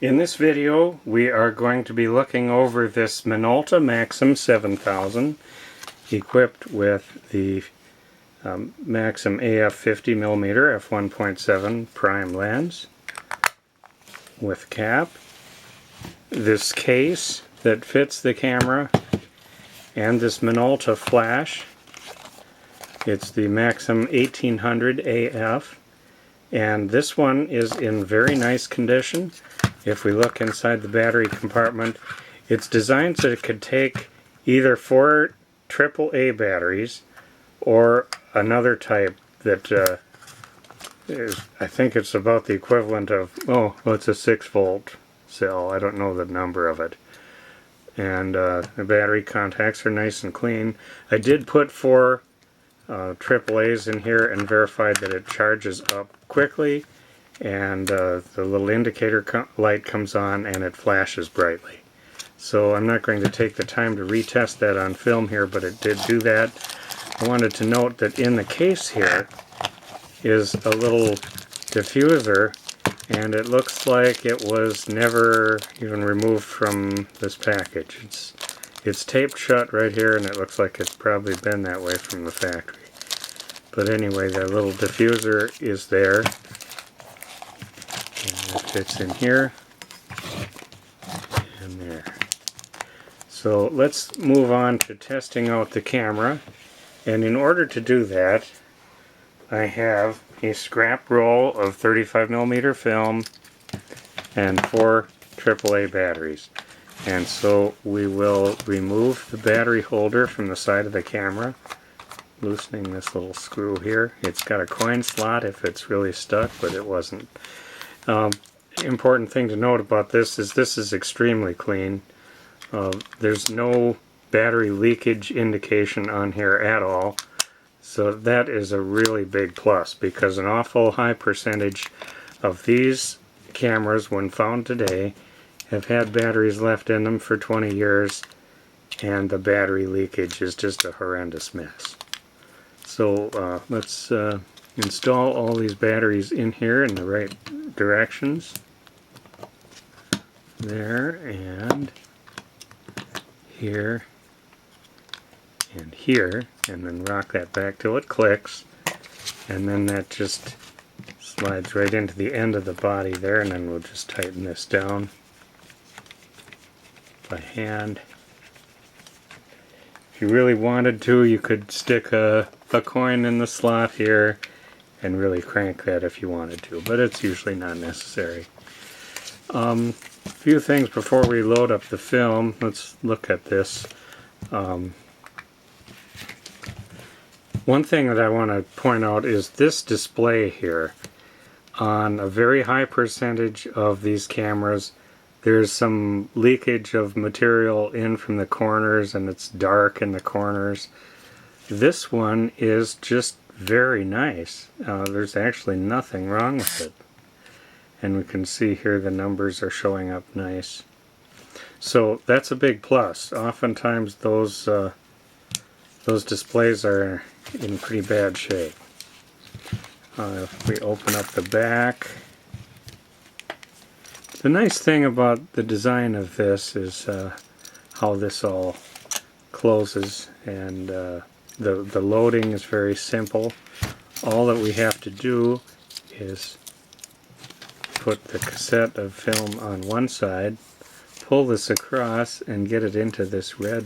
In this video we are going to be looking over this Minolta Maxxum 7000 equipped with the Maxxum AF 50mm f1.7 prime lens with cap, this case that fits the camera, and this Minolta flash. It's the Maxxum 1800 AF, and this one is in very nice condition. If we look inside the battery compartment, it's designed so it could take either 4 AAA batteries or another type that is, I think it's about the equivalent of, it's a 6-volt cell. I don't know the number of it. And the battery contacts are nice and clean. I did put 4 AAAs in here and verified that it charges up quickly, and the little indicator light comes on and it flashes brightly. So I'm not going to take the time to retest that on film here, but it did do that. I wanted to note that in the case here is a little diffuser, and it looks like it was never even removed from this package. It's taped shut right here, and it looks like it's probably been that way from the factory. But anyway, that little diffuser is there. And it fits in here and there. So let's move on to testing out the camera. And in order to do that, I have a scrap roll of 35mm film and 4 AAA batteries. And so we will remove the battery holder from the side of the camera, loosening this little screw here. It's got a coin slot if it's really stuck, but it wasn't. Important thing to note about this is extremely clean. There's no battery leakage indication on here at all, so that is a really big plus, because an awful high percentage of these cameras, when found today, have had batteries left in them for 20 years, and the battery leakage is just a horrendous mess. So let's install all these batteries in here in the right directions. There, and here, and here, and then rock that back till it clicks, and then that just slides right into the end of the body there, and then we'll just tighten this down by hand. If you really wanted to, you could stick a coin in the slot here and really crank that if you wanted to, but it's usually not necessary. A few things before we load up the film. Let's look at this. One thing that I want to point out is this display here. On a very high percentage of these cameras, there's some leakage of material in from the corners, and it's dark in the corners. This one is just very nice. There's actually nothing wrong with it. And we can see here the numbers are showing up nice. So that's a big plus. Oftentimes those displays are in pretty bad shape. If we open up the back, the nice thing about the design of this is how this all closes, and the loading is very simple. All that we have to do is put the cassette of film on one side, pull this across and get it into this red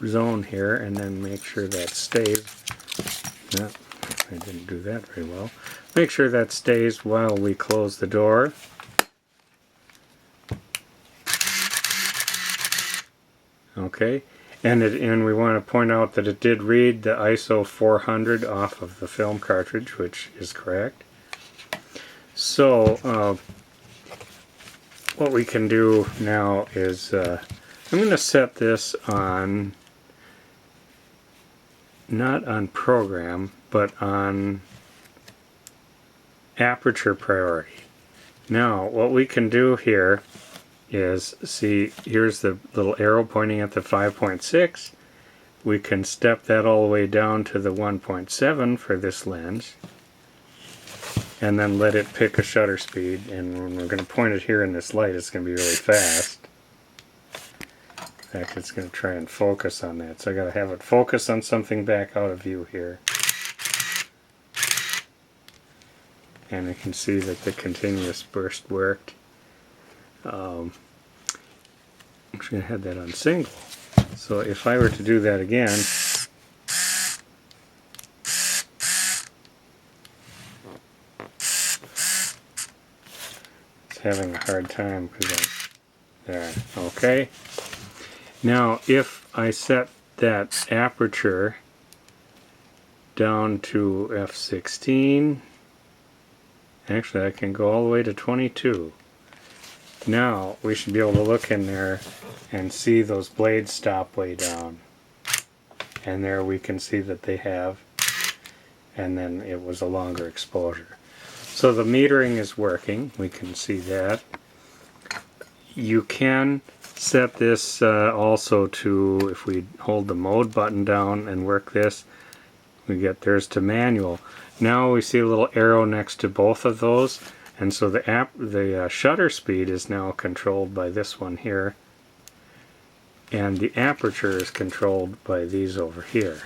zone here, and then make sure that stays. No, I didn't do that very well. Make sure that stays while we close the door. Okay, and we want to point out that it did read the ISO 400 off of the film cartridge, which is correct. So what we can do now is I'm going to set this on, not on program, but on aperture priority. Now what we can do here is, see, here's the little arrow pointing at the 5.6. We can step that all the way down to the 1.7 for this lens, and then let it pick a shutter speed, and when we're going to point it here in this light, it's going to be really fast. In fact, it's going to try and focus on that, so I got to have it focus on something back out of view here. And you can see that the continuous burst worked. I'm just going to have that on single. So if I were to do that again, it's having a hard time because I'm there. Okay. Now if I set that aperture down to f16, actually I can go all the way to 22. Now we should be able to look in there and see those blades stop way down. And there we can see that they have, and then it was a longer exposure. So the metering is working, we can see that. You can set this also to, if we hold the mode button down and work this, we get there's to manual. Now we see a little arrow next to both of those, and so the shutter speed is now controlled by this one here, and the aperture is controlled by these over here.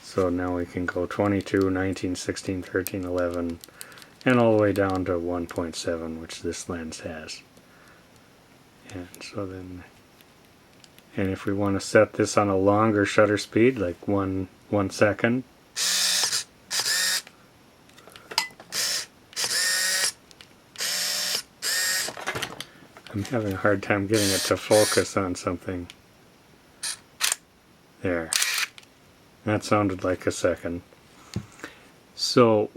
So now we can go 22, 19, 16, 13, 11, and all the way down to 1.7, which this lens has. And so then, and if we want to set this on a longer shutter speed, like one second, I'm having a hard time getting it to focus on something. There. That sounded like a second. So,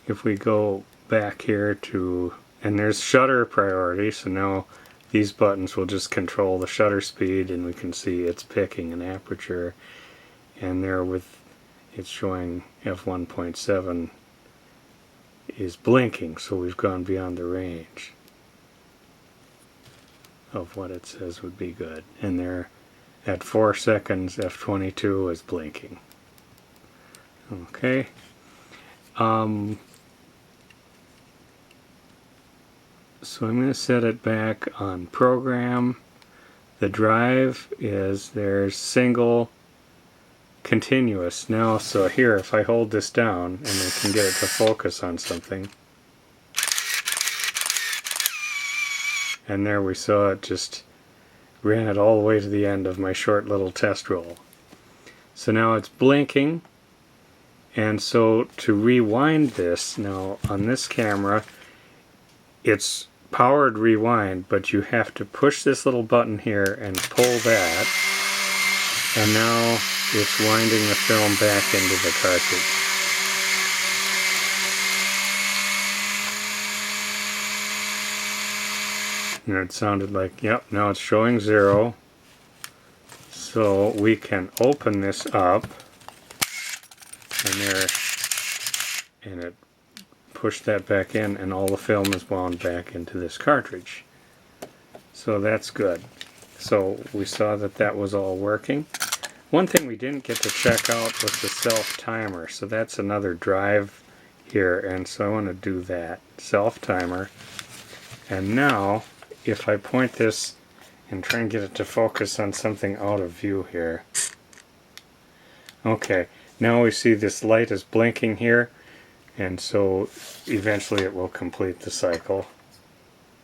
if we go back here to, and there's shutter priority, so now these buttons will just control the shutter speed, and we can see it's picking an aperture, and there with it's showing f1.7 is blinking, so we've gone beyond the range of what it says would be good. And there at 4 seconds f22 is blinking. Okay. So I'm going to set it back on program. The drive is there's single continuous. Now so here if I hold this down and we can get it to focus on something, and there we saw it just ran it all the way to the end of my short little test roll. So now it's blinking, and so to rewind this, now on this camera it's powered rewind, but you have to push this little button here and pull that, and now it's winding the film back into the cartridge. And it sounded like, yep, now it's showing 0. So we can open this up, and there, and it pushed that back in, and all the film is wound back into this cartridge. So that's good. So we saw that that was all working. One thing we didn't get to check out was the self-timer. So that's another drive here, and so I want to do that. Self-timer. And now, if I point this and try and get it to focus on something out of view here. Okay, now we see this light is blinking here, and so eventually it will complete the cycle.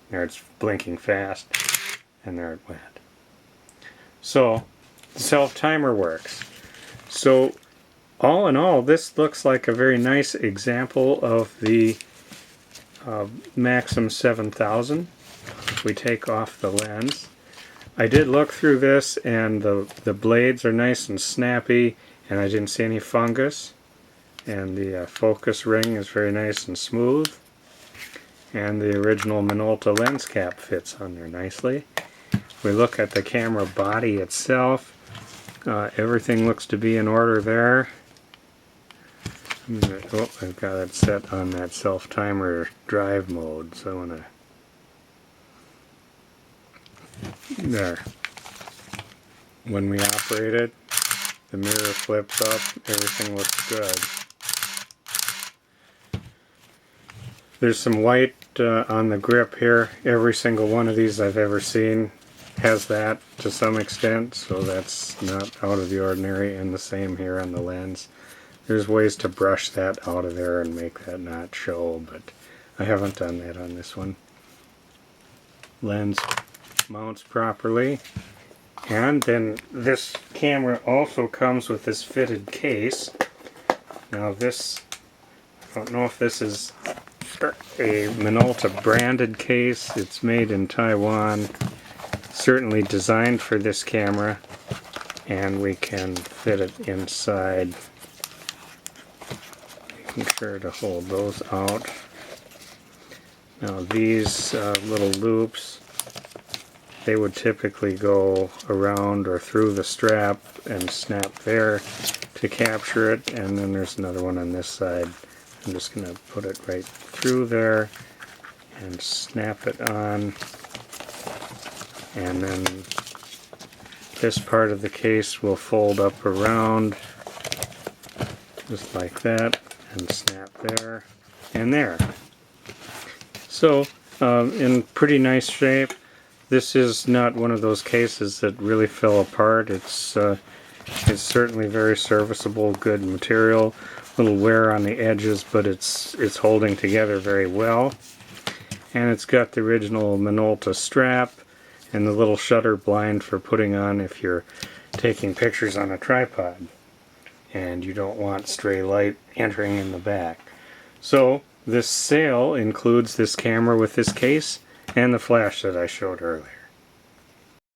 There it's blinking fast, and there it went. So the self-timer works. So all in all, this looks like a very nice example of the Maxxum 7000. If we take off the lens, I did look through this, and the blades are nice and snappy, and I didn't see any fungus, and the focus ring is very nice and smooth, and the original Minolta lens cap fits on there nicely. If we look at the camera body itself, everything looks to be in order there. Oh, I've got it set on that self-timer drive mode, so I want to... There. When we operate it, the mirror flips up, everything looks good. There's some white on the grip here. Every single one of these I've ever seen has that to some extent, so that's not out of the ordinary, and the same here on the lens. There's ways to brush that out of there and make that not show, but I haven't done that on this one. Lens mounts properly, and then this camera also comes with this fitted case. Now this, I don't know if this is a Minolta branded case. It's made in Taiwan, certainly designed for this camera, and we can fit it inside. Making sure to hold those out. Now these little loops, they would typically go around or through the strap and snap there to capture it, and then there's another one on this side. I'm just going to put it right through there and snap it on, and then this part of the case will fold up around just like that and snap there and there. So in pretty nice shape. This is not one of those cases that really fell apart. It's certainly very serviceable, good material. A little wear on the edges, but it's holding together very well. And it's got the original Minolta strap and the little shutter blind for putting on if you're taking pictures on a tripod and you don't want stray light entering in the back. So this sale includes this camera with this case and the flash that I showed earlier.